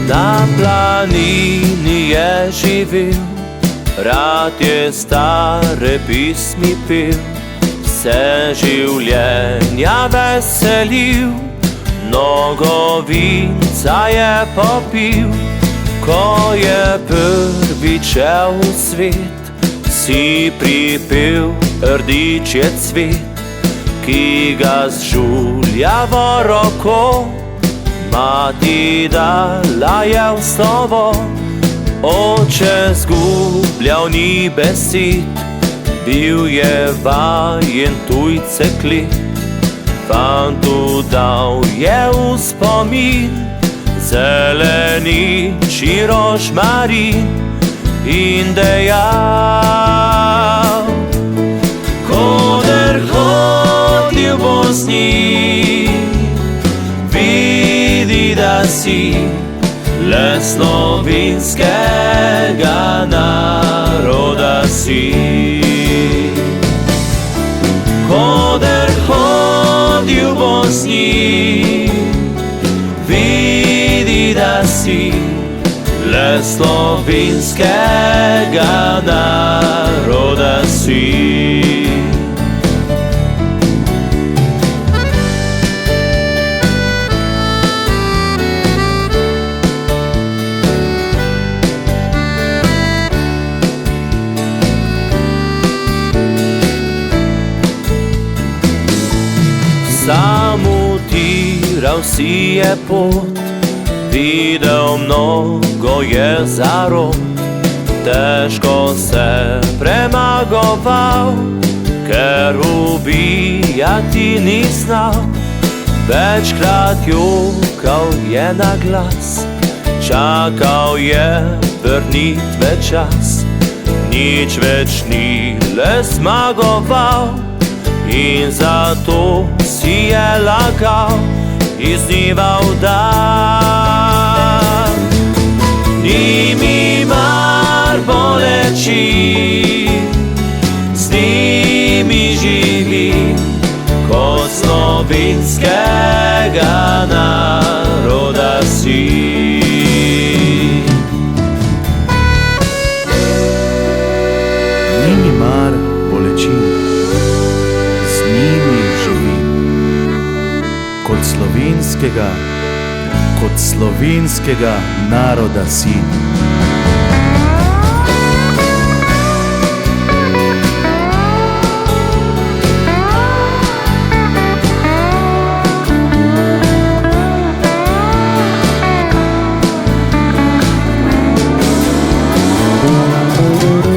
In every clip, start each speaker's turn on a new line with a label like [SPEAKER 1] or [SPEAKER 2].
[SPEAKER 1] Na planini je živel, rad je stare pismi pil, vse življenja veselil, mnogo vinca je popil. Ko je prvič šel v svet, si pripel rdič je cvet, ki ga zžuljavo roko. Mati dala je v slovo, oče zgubljal ni besed, bil je vajen tujce klet. Fantu dal je v spomin zelenič in rožmarin in dejal: koder hodil bo z njim, vidi, da si le slovenskega naroda si. Koder hodil bo z njim, vidi, da si le slovenskega naroda si. Zamutiral si je pot, videl mnogo je zarod, težko se premagoval, ker ubijati ni znal. Večkrat jokal je na glas, čakal je vrnitve čas, nič več ni le zmagoval. In zato si je lagal iz dneva v dan. Ni mi mar boleči, z njimi živim, kot slovenskega naroda si.
[SPEAKER 2] Ni mi mar boleči, kot slovenskega naroda si.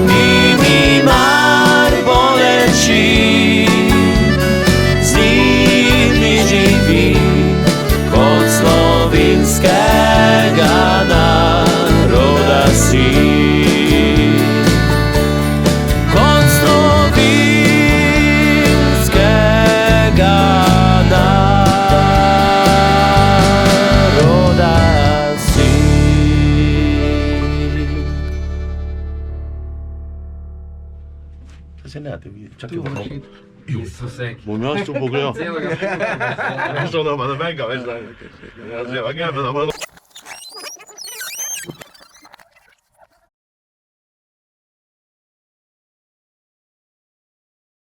[SPEAKER 1] Ni mi mar boleči, z njimi živim, kot slovenskega naroda si. Kot slovenskega naroda si.
[SPEAKER 2] Se ne, čakaj,
[SPEAKER 3] bom jaz to pogledal.
[SPEAKER 4] Celega.
[SPEAKER 3] Veš, da me ne veš, da jaz ne vem,